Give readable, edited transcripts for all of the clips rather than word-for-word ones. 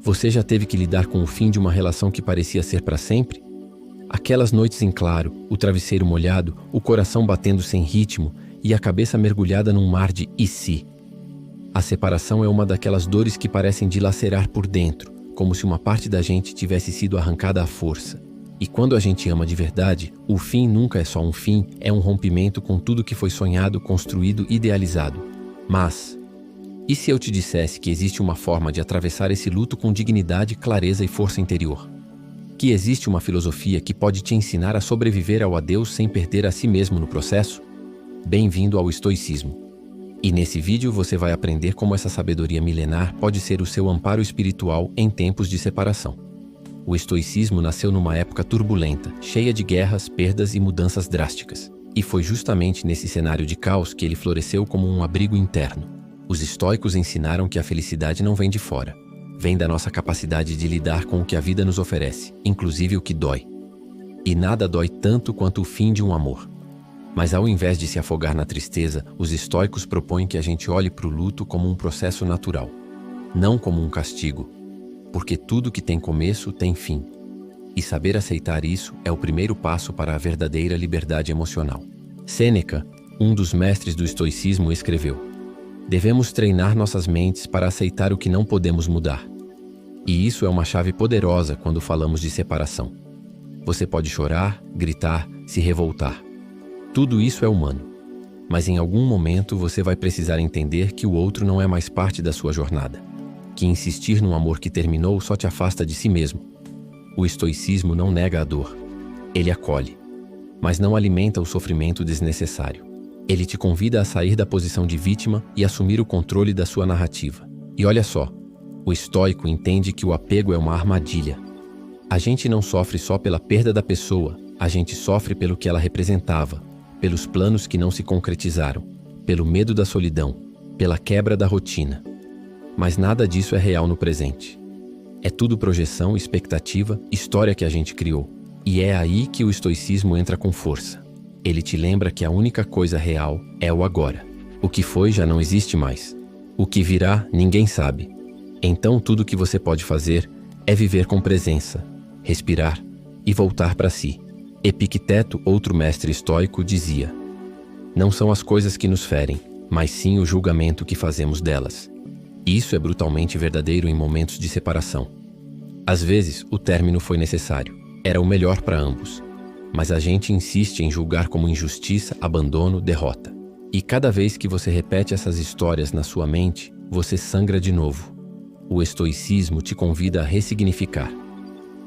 Você já teve que lidar com o fim de uma relação que parecia ser para sempre? Aquelas noites em claro, o travesseiro molhado, o coração batendo sem ritmo e a cabeça mergulhada num mar de "e se?". A separação é uma daquelas dores que parecem dilacerar por dentro, como se uma parte da gente tivesse sido arrancada à força. E quando a gente ama de verdade, o fim nunca é só um fim, é um rompimento com tudo que foi sonhado, construído, idealizado. Mas, e se eu te dissesse que existe uma forma de atravessar esse luto com dignidade, clareza e força interior? Que existe uma filosofia que pode te ensinar a sobreviver ao adeus sem perder a si mesmo no processo? Bem-vindo ao estoicismo. E nesse vídeo você vai aprender como essa sabedoria milenar pode ser o seu amparo espiritual em tempos de separação. O estoicismo nasceu numa época turbulenta, cheia de guerras, perdas e mudanças drásticas. E foi justamente nesse cenário de caos que ele floresceu como um abrigo interno. Os estoicos ensinaram que a felicidade não vem de fora. Vem da nossa capacidade de lidar com o que a vida nos oferece, inclusive o que dói. E nada dói tanto quanto o fim de um amor. Mas ao invés de se afogar na tristeza, os estoicos propõem que a gente olhe para o luto como um processo natural, não como um castigo, porque tudo que tem começo tem fim. E saber aceitar isso é o primeiro passo para a verdadeira liberdade emocional. Sêneca, um dos mestres do estoicismo, escreveu: devemos treinar nossas mentes para aceitar o que não podemos mudar. E isso é uma chave poderosa quando falamos de separação. Você pode chorar, gritar, se revoltar. Tudo isso é humano. Mas em algum momento você vai precisar entender que o outro não é mais parte da sua jornada. Que insistir num amor que terminou só te afasta de si mesmo. O estoicismo não nega a dor. Ele acolhe. Mas não alimenta o sofrimento desnecessário. Ele te convida a sair da posição de vítima e assumir o controle da sua narrativa. E olha só, o estoico entende que o apego é uma armadilha. A gente não sofre só pela perda da pessoa, a gente sofre pelo que ela representava, pelos planos que não se concretizaram, pelo medo da solidão, pela quebra da rotina. Mas nada disso é real no presente. É tudo projeção, expectativa, história que a gente criou. E é aí que o estoicismo entra com força. Ele te lembra que a única coisa real é o agora. O que foi já não existe mais. O que virá, ninguém sabe. Então tudo que você pode fazer é viver com presença, respirar e voltar para si. Epicteto, outro mestre estoico, dizia: não são as coisas que nos ferem, mas sim o julgamento que fazemos delas. Isso é brutalmente verdadeiro em momentos de separação. Às vezes, o término foi necessário. Era o melhor para ambos. Mas a gente insiste em julgar como injustiça, abandono, derrota. E cada vez que você repete essas histórias na sua mente, você sangra de novo. O estoicismo te convida a ressignificar.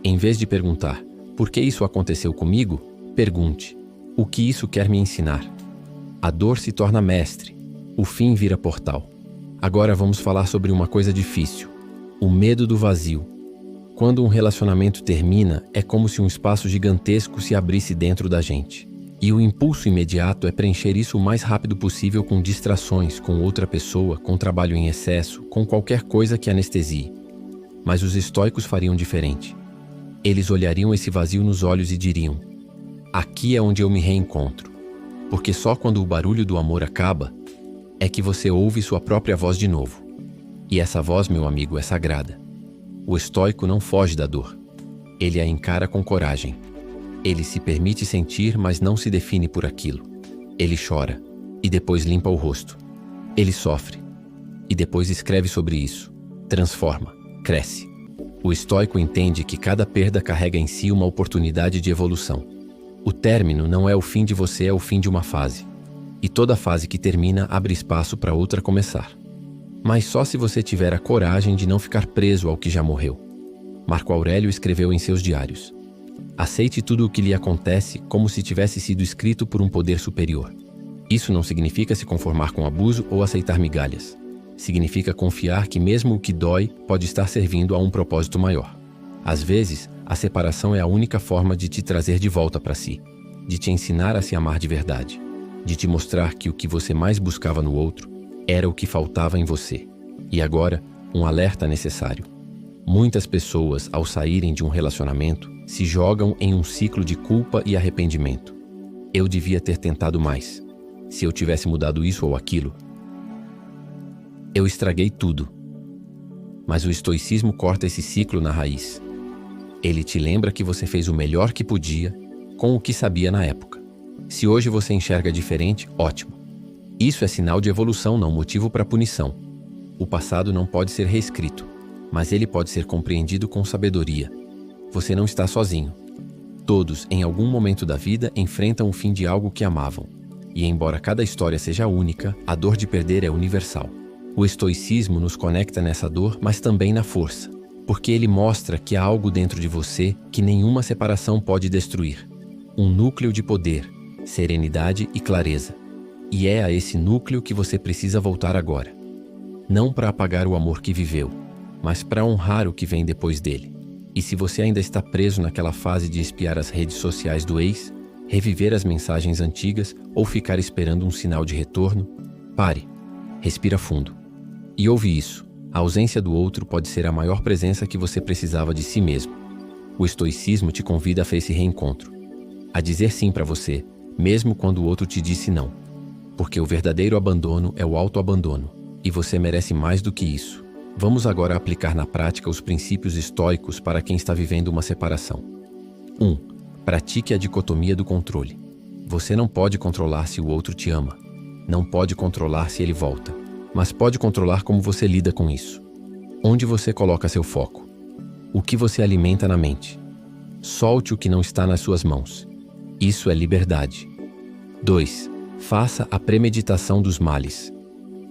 Em vez de perguntar: por que isso aconteceu comigo? Pergunte: o que isso quer me ensinar? A dor se torna mestre. O fim vira portal. Agora vamos falar sobre uma coisa difícil: o medo do vazio. Quando um relacionamento termina, é como se um espaço gigantesco se abrisse dentro da gente. E o impulso imediato é preencher isso o mais rápido possível com distrações, com outra pessoa, com trabalho em excesso, com qualquer coisa que anestesie. Mas os estoicos fariam diferente. Eles olhariam esse vazio nos olhos e diriam: aqui é onde eu me reencontro. Porque só quando o barulho do amor acaba, é que você ouve sua própria voz de novo. E essa voz, meu amigo, é sagrada. O estoico não foge da dor. Ele a encara com coragem. Ele se permite sentir, mas não se define por aquilo. Ele chora, e depois limpa o rosto. Ele sofre, e depois escreve sobre isso. Transforma, cresce. O estoico entende que cada perda carrega em si uma oportunidade de evolução. O término não é o fim de você, é o fim de uma fase. E toda fase que termina abre espaço para outra começar. Mas só se você tiver a coragem de não ficar preso ao que já morreu. Marco Aurélio escreveu em seus diários: aceite tudo o que lhe acontece como se tivesse sido escrito por um poder superior. Isso não significa se conformar com abuso ou aceitar migalhas. Significa confiar que mesmo o que dói pode estar servindo a um propósito maior. Às vezes, a separação é a única forma de te trazer de volta para si, de te ensinar a se amar de verdade, de te mostrar que o que você mais buscava no outro era o que faltava em você. E agora, um alerta necessário. Muitas pessoas, ao saírem de um relacionamento, se jogam em um ciclo de culpa e arrependimento. Eu devia ter tentado mais. Se eu tivesse mudado isso ou aquilo. Eu estraguei tudo. Mas o estoicismo corta esse ciclo na raiz. Ele te lembra que você fez o melhor que podia com o que sabia na época. Se hoje você enxerga diferente, ótimo. Isso é sinal de evolução, não motivo para punição. O passado não pode ser reescrito, mas ele pode ser compreendido com sabedoria. Você não está sozinho. Todos, em algum momento da vida, enfrentam o fim de algo que amavam. E embora cada história seja única, a dor de perder é universal. O estoicismo nos conecta nessa dor, mas também na força, porque ele mostra que há algo dentro de você que nenhuma separação pode destruir. Um núcleo de poder, serenidade e clareza. E é a esse núcleo que você precisa voltar agora. Não para apagar o amor que viveu, mas para honrar o que vem depois dele. E se você ainda está preso naquela fase de espiar as redes sociais do ex, reviver as mensagens antigas ou ficar esperando um sinal de retorno, pare, respira fundo. E ouve isso, a ausência do outro pode ser a maior presença que você precisava de si mesmo. O estoicismo te convida a esse reencontro, a dizer sim para você, mesmo quando o outro te disse não. Porque o verdadeiro abandono é o autoabandono, e você merece mais do que isso. Vamos agora aplicar na prática os princípios estoicos para quem está vivendo uma separação. 1. Pratique a dicotomia do controle. Você não pode controlar se o outro te ama. Não pode controlar se ele volta. Mas pode controlar como você lida com isso. Onde você coloca seu foco. O que você alimenta na mente. Solte o que não está nas suas mãos. Isso é liberdade. 2. Faça a premeditação dos males.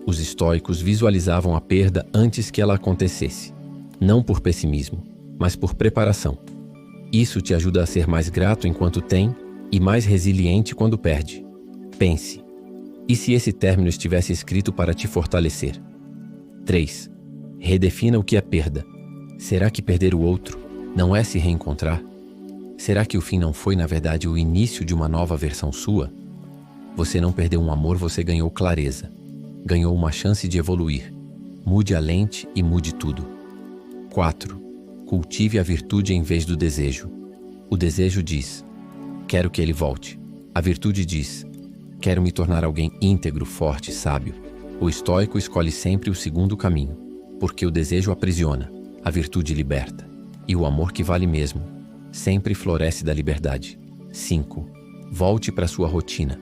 Os estoicos visualizavam a perda antes que ela acontecesse. Não por pessimismo, mas por preparação. Isso te ajuda a ser mais grato enquanto tem e mais resiliente quando perde. Pense. E se esse término estivesse escrito para te fortalecer? 3. Redefina o que é perda. Será que perder o outro não é se reencontrar? Será que o fim não foi, na verdade, o início de uma nova versão sua? Você não perdeu um amor, você ganhou clareza. Ganhou uma chance de evoluir. Mude a lente e mude tudo. 4. Cultive a virtude em vez do desejo. O desejo diz: quero que ele volte. A virtude diz: quero me tornar alguém íntegro, forte, sábio. O estoico escolhe sempre o segundo caminho, porque o desejo aprisiona, a virtude liberta. E o amor que vale mesmo sempre floresce da liberdade. 5. Volte para sua rotina.